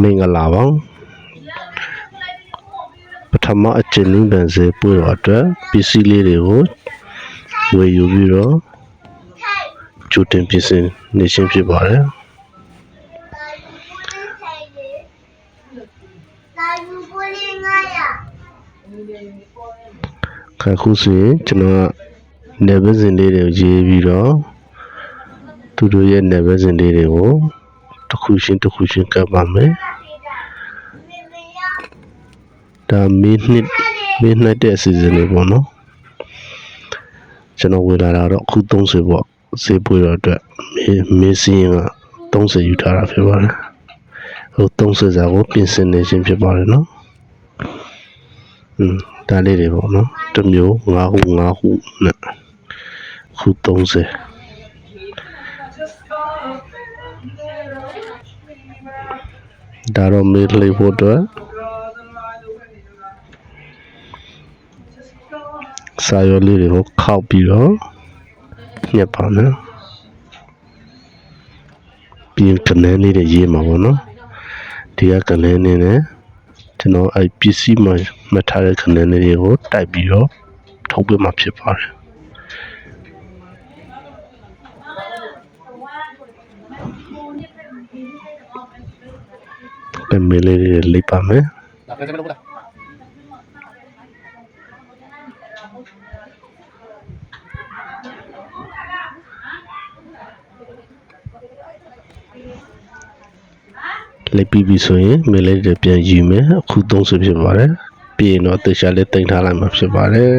မင်္ဂလာပါပထမအကျဉ်းလူပန်စေပွေတော်အတွက်ပစ္စည်းလေးတွေကိုဝယ်ယူပြီးတော့ကြိုတင်ပြင်ဆင်နေခြင်းဖြစ်ပါတယ်ခုဆိုရင်ကျွန်တော်နယ်ဘက်စဉ်လေးတွေကိုရေးပြီးတော့သူတို့ရဲ့နယ်ဘက်စဉ်လေးတွေကိုတစ်ခုချင်းကပ်ပါမယ်ဒါမေးနှစ်တဲ့အစီအစဉ်လေးပေါ့နော်ကျွန်တော်ဝေလာတာတော့အခု30ပေါ့ဈေးပွေတော့အတွက်မေးစီးရင်က30ယူထားတာဖြစ်ပါတယ်ဟို30စာကိုပြင်ဆင်နေခြင်းဖြစ်ပါတယ်နော်ဒါလေးတွေပေါ့နော်တစ်မျိုး5ခုနဲ့ခု30ဒါတော့မေးလေးဖို့အတွက်စာရွက်လေးတွေကိုခောက်ပြီးတော့ညှပ်ပါမယ်ပြီးကနေလေးတွေရေးမှာပေါ့နော်ဒီကကနေလေးနဲ့ကျွန်တော်အဲ့ပစ္စည်းမှတ်ထားတဲ့ကနေလေးတွေကိုတိုက်ပြီးတော့ထုတ်ပြမှာဖြစ်ပါတယ်ပဲမေးလေးတွေလိုက်ပါမယ်လိုက်ပြီးပြီဆိုရင်မေးလေးတွေပြန်ယူမယ်အခု30ဖြစ်ပါတယ်ပြီးရင်တော့တေချာလေးတင်ထားလိုက်မှာဖြစ်ပါတယ်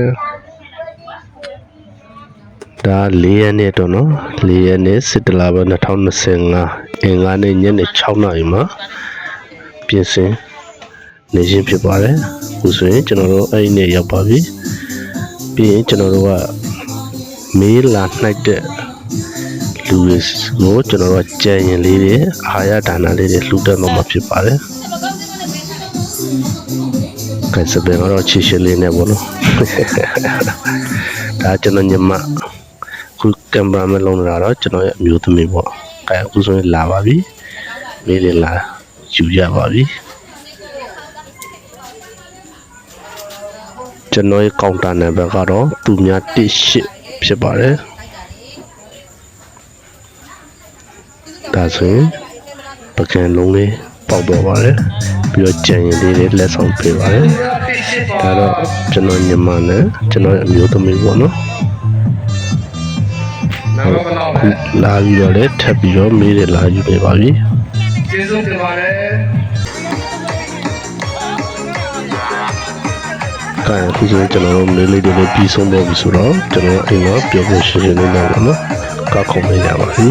ဒါ4ရက်နေ့တော့နော်4ရက်နေ့17လ2025အင်္ဂါနေ့ညနေ6နာရီမှာပြင်ဆင်နေခြင်းဖြစ်ပါတယ်အခုဆိုရင်ကျွန်တော်တို့အဲ့ဒီနေ့ရောက်ပါပြီပြီးရင်ကျွန်တော်တို့ကမေးလာနှိုက်တဲ့လူတွေကိုကျွန်တော်တို့ကြံရင်လေးတွေအာရဒါနလေးတွေလှူဒါန်းတော့မှာဖြစ်ပါတယ်ကဲစပယ်ကတော့ချီရှင်းလေးနဲ့ပေါ့နော်ဒါကျွန်တော်ညမခုကင်မရာမဲ့လုံးလာတော့ကျွန်တော်ရဲ့အမျိုးသမီးပေါ့ကဲအခုဆိုရင်လာပါပြီမေးလေးလာယူရပါပြီကျွန်တော်ရဲ့ကောင်တာနံပါတ်ကတော့သူများ18ဖြစ်ပါတယ်ဒါဆိုရင်ပကံလုံးလေးပေါက်တော့ပါတယ်ပြီးတော့ကြံရင်လေးတွေလက်ဆောင်ပေးပါတယ်ဒါတော့ကျွန်တော်ညီမနဲ့ကျွန်တော်ရဲ့အမျိုးသမီးပေါ့နော်လာပြီးတော့လည်းထပ်ပြီးတော့မေးတယ်လာယူနေပါပြီကျေးဇူးတင်ပါတယ်ကဲအခုဆိုကျွန်တော်တို့မေးလေးတွေလည်းပြီးဆုံးတော့ပြီဆိုတော့ကျွန်တော်အိမ်မှာပြောပြရှင်းရှင်းလေးလုပ်ပါနော်ကောက်ခုံနေကြပါပြီ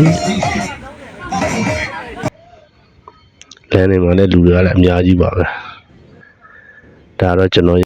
လမ်းနေမှာလည်းလူတွေကလည်းအများကြီးပါပဲဒါတော့ကျွန်တော်